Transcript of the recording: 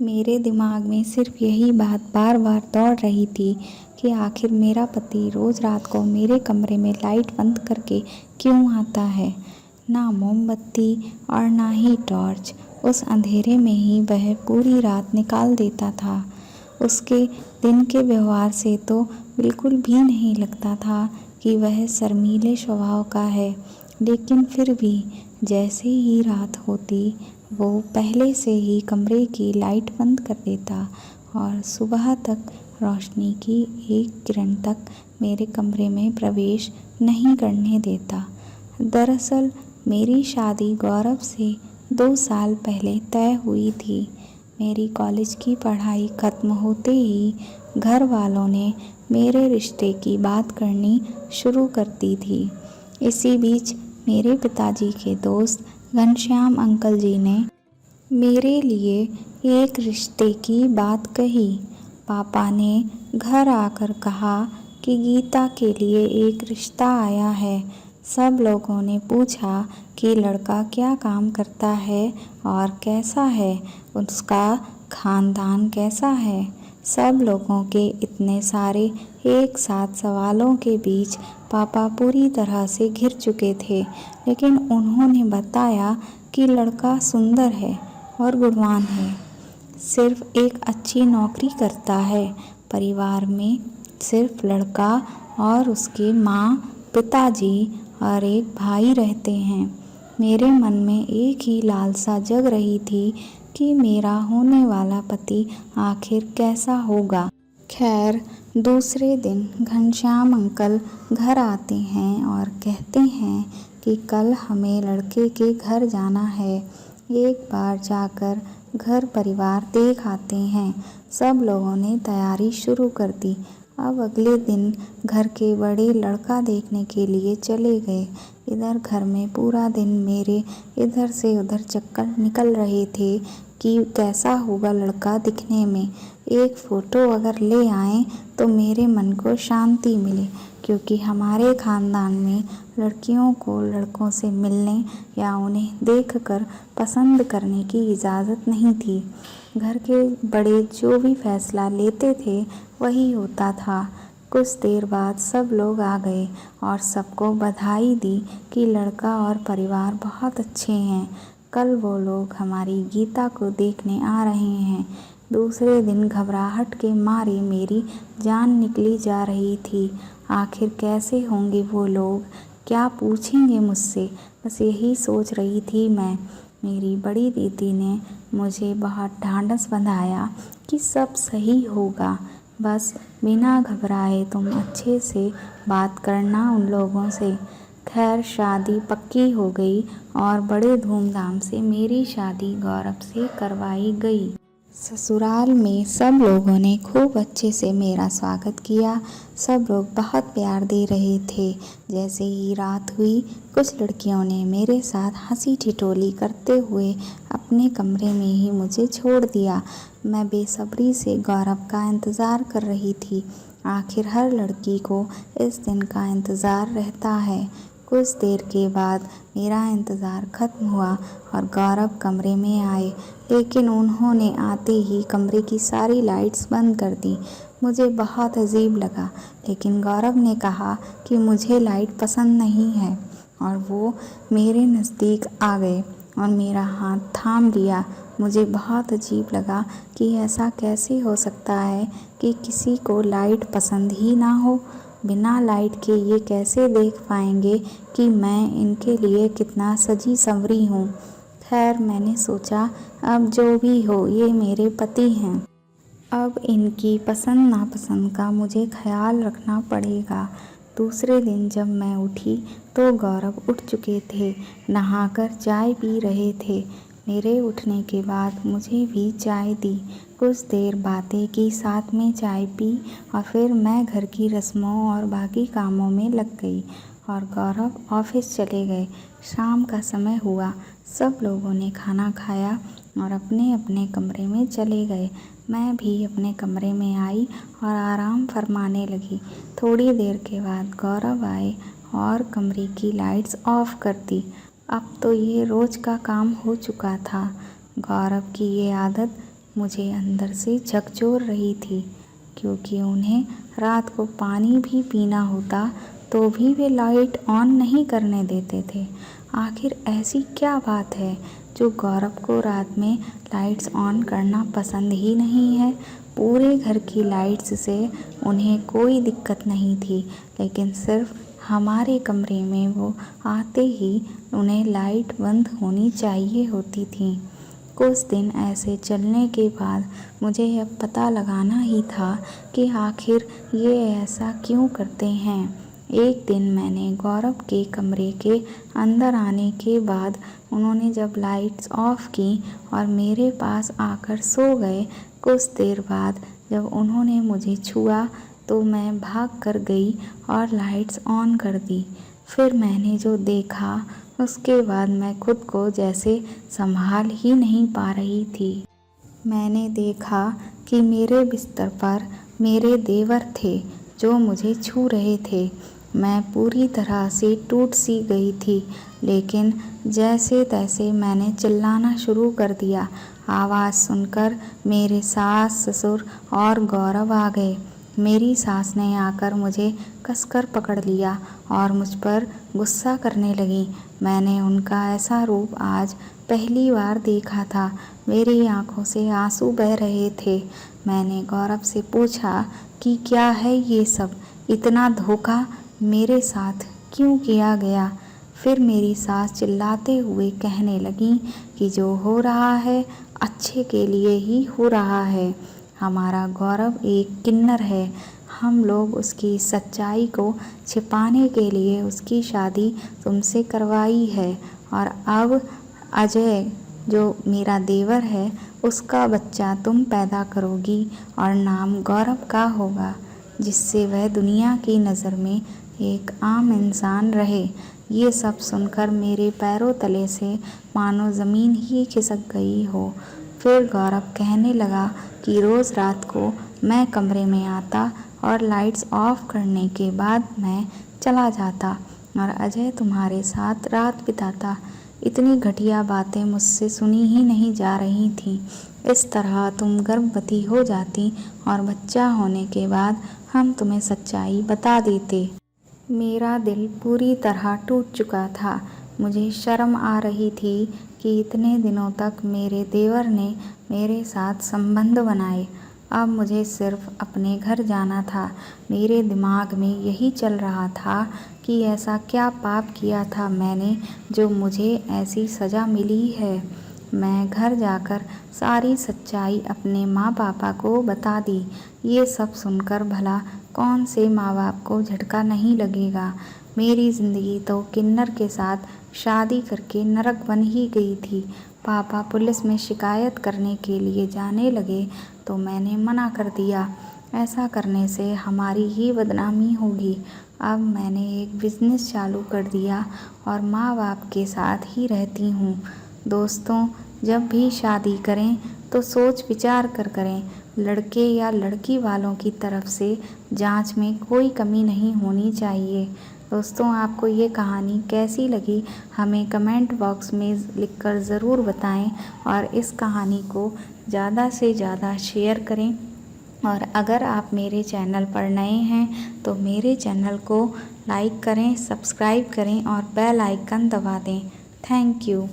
मेरे दिमाग में सिर्फ यही बात बार बार दौड़ रही थी कि आखिर मेरा पति रोज़ रात को मेरे कमरे में लाइट बंद करके क्यों आता है। ना मोमबत्ती और ना ही टॉर्च, उस अंधेरे में ही वह पूरी रात निकाल देता था। उसके दिन के व्यवहार से तो बिल्कुल भी नहीं लगता था कि वह शर्मीले स्वभाव का है, लेकिन फिर भी जैसे ही रात होती वो पहले से ही कमरे की लाइट बंद कर देता और सुबह तक रोशनी की एक किरण तक मेरे कमरे में प्रवेश नहीं करने देता। दरअसल मेरी शादी गौरव से 2 साल पहले तय हुई थी। मेरी कॉलेज की पढ़ाई खत्म होते ही घर वालों ने मेरे रिश्ते की बात करनी शुरू कर दी थी। इसी बीच मेरे पिताजी के दोस्त घनश्याम अंकल जी ने मेरे लिए एक रिश्ते की बात कही। पापा ने घर आकर कहा कि गीता के लिए एक रिश्ता आया है। सब लोगों ने पूछा कि लड़का क्या काम करता है और कैसा है, उसका खानदान कैसा है। सब लोगों के इतने सारे एक साथ सवालों के बीच पापा पूरी तरह से घिर चुके थे, लेकिन उन्होंने बताया कि लड़का सुंदर है और गुणवान है, सिर्फ एक अच्छी नौकरी करता है। परिवार में सिर्फ लड़का और उसके माँ, पिताजी और एक भाई रहते हैं। मेरे मन में एक ही लालसा जग रही थी कि मेरा होने वाला पति आखिर कैसा होगा। खैर, दूसरे दिन घनश्याम अंकल घर आते हैं और कहते हैं कि कल हमें लड़के के घर जाना है, एक बार जाकर घर परिवार देख आते हैं। सब लोगों ने तैयारी शुरू कर दी। अब अगले दिन घर के बड़े लड़का देखने के लिए चले गए। इधर घर में पूरा दिन मेरे इधर से उधर चक्कर निकल रहे थे कि कैसा होगा लड़का दिखने में। एक फ़ोटो अगर ले आएं तो मेरे मन को शांति मिले, क्योंकि हमारे ख़ानदान में लड़कियों को लड़कों से मिलने या उन्हें देखकर पसंद करने की इजाज़त नहीं थी। घर के बड़े जो भी फैसला लेते थे वही होता था। कुछ देर बाद सब लोग आ गए और सबको बधाई दी कि लड़का और परिवार बहुत अच्छे हैं। कल वो लोग हमारी गीता को देखने आ रहे हैं। दूसरे दिन घबराहट के मारे मेरी जान निकली जा रही थी। आखिर कैसे होंगे वो लोग, क्या पूछेंगे मुझसे, बस यही सोच रही थी मैं। मेरी बड़ी दीदी ने मुझे बहुत ढांढस बंधाया कि सब सही होगा, बस बिना घबराए तुम अच्छे से बात करना उन लोगों से। खैर, शादी पक्की हो गई और बड़े धूमधाम से मेरी शादी गौरव से करवाई गई। ससुराल में सब लोगों ने खूब अच्छे से मेरा स्वागत किया। सब लोग बहुत प्यार दे रहे थे। जैसे ही रात हुई, कुछ लड़कियों ने मेरे साथ हंसी ठिठोली करते हुए अपने कमरे में ही मुझे छोड़ दिया। मैं बेसब्री से गौरव का इंतज़ार कर रही थी। आखिर हर लड़की को इस दिन का इंतज़ार रहता है। कुछ देर के बाद मेरा इंतज़ार ख़त्म हुआ और गौरव कमरे में आए, लेकिन उन्होंने आते ही कमरे की सारी लाइट्स बंद कर दी। मुझे बहुत अजीब लगा, लेकिन गौरव ने कहा कि मुझे लाइट पसंद नहीं है और वो मेरे नज़दीक आ गए और मेरा हाथ थाम लिया। मुझे बहुत अजीब लगा कि ऐसा कैसे हो सकता है कि किसी को लाइट पसंद ही ना हो। बिना लाइट के ये कैसे देख पाएंगे कि मैं इनके लिए कितना सजी संवरी हूँ। खैर, मैंने सोचा अब जो भी हो ये मेरे पति हैं, अब इनकी पसंद नापसंद का मुझे ख्याल रखना पड़ेगा। दूसरे दिन जब मैं उठी तो गौरव उठ चुके थे, नहाकर चाय पी रहे थे। मेरे उठने के बाद मुझे भी चाय दी। कुछ देर बातें की, साथ में चाय पी और फिर मैं घर की रस्मों और बाकी कामों में लग गई और गौरव ऑफिस चले गए। शाम का समय हुआ, सब लोगों ने खाना खाया और अपने अपने कमरे में चले गए। मैं भी अपने कमरे में आई और आराम फरमाने लगी। थोड़ी देर के बाद गौरव आए और कमरे की लाइट्स ऑफ कर दी। अब तो ये रोज़ का काम हो चुका था। गौरव की ये आदत मुझे अंदर से झकझोर रही थी, क्योंकि उन्हें रात को पानी भी पीना होता तो भी वे लाइट ऑन नहीं करने देते थे। आखिर ऐसी क्या बात है जो गौरव को रात में लाइट्स ऑन करना पसंद ही नहीं है। पूरे घर की लाइट्स से उन्हें कोई दिक्कत नहीं थी, लेकिन सिर्फ हमारे कमरे में वो आते ही उन्हें लाइट बंद होनी चाहिए होती थी। कुछ दिन ऐसे चलने के बाद मुझे अब पता लगाना ही था कि आखिर ये ऐसा क्यों करते हैं। एक दिन मैंने गौरव के कमरे के अंदर आने के बाद उन्होंने जब लाइट्स ऑफ की और मेरे पास आकर सो गए, कुछ देर बाद जब उन्होंने मुझे छुआ तो मैं भाग कर गई और लाइट्स ऑन कर दी। फिर मैंने जो देखा उसके बाद मैं खुद को जैसे संभाल ही नहीं पा रही थी। मैंने देखा कि मेरे बिस्तर पर मेरे देवर थे जो मुझे छू रहे थे। मैं पूरी तरह से टूट सी गई थी, लेकिन जैसे तैसे मैंने चिल्लाना शुरू कर दिया। आवाज़ सुनकर मेरे सास, ससुर और गौरव आ गए। मेरी सास ने आकर मुझे कसकर पकड़ लिया और मुझ पर गुस्सा करने लगी। मैंने उनका ऐसा रूप आज पहली बार देखा था। मेरी आंखों से आंसू बह रहे थे। मैंने गौरव से पूछा कि क्या है ये सब, इतना धोखा मेरे साथ क्यों किया गया। फिर मेरी सास चिल्लाते हुए कहने लगी कि जो हो रहा है अच्छे के लिए ही हो रहा है। हमारा गौरव एक किन्नर है। हम लोग उसकी सच्चाई को छिपाने के लिए उसकी शादी तुमसे करवाई है, और अब अजय जो मेरा देवर है उसका बच्चा तुम पैदा करोगी और नाम गौरव का होगा, जिससे वह दुनिया की नज़र में एक आम इंसान रहे। ये सब सुनकर मेरे पैरों तले से मानो ज़मीन ही खिसक गई हो। फिर गौरव कहने लगा कि रोज़ रात को मैं कमरे में आता और लाइट्स ऑफ करने के बाद मैं चला जाता और अजय तुम्हारे साथ रात बिताता। इतनी घटिया बातें मुझसे सुनी ही नहीं जा रही थीं। इस तरह तुम गर्भवती हो जाती और बच्चा होने के बाद हम तुम्हें सच्चाई बता देते। मेरा दिल पूरी तरह टूट चुका था। मुझे शर्म आ रही थी कि इतने दिनों तक मेरे देवर ने मेरे साथ संबंध बनाए। अब मुझे सिर्फ अपने घर जाना था। मेरे दिमाग में यही चल रहा था कि ऐसा क्या पाप किया था मैंने जो मुझे ऐसी सज़ा मिली है। मैं घर जाकर सारी सच्चाई अपने माँ पापा को बता दी। ये सब सुनकर भला कौन से माँ बाप को झटका नहीं लगेगा। मेरी ज़िंदगी तो किन्नर के साथ शादी करके नरक बन ही गई थी। पापा पुलिस में शिकायत करने के लिए जाने लगे तो मैंने मना कर दिया। ऐसा करने से हमारी ही बदनामी होगी। अब मैंने एक बिज़नेस चालू कर दिया और माँ बाप के साथ ही रहती हूँ। दोस्तों, जब भी शादी करें तो सोच विचार कर करें। लड़के या लड़की वालों की तरफ से जांच में कोई कमी नहीं होनी चाहिए। दोस्तों, आपको ये कहानी कैसी लगी हमें कमेंट बॉक्स में लिखकर ज़रूर बताएं और इस कहानी को ज़्यादा से ज़्यादा शेयर करें। और अगर आप मेरे चैनल पर नए हैं तो मेरे चैनल को लाइक करें, सब्सक्राइब करें और बेल आइकन दबा दें। Thank you.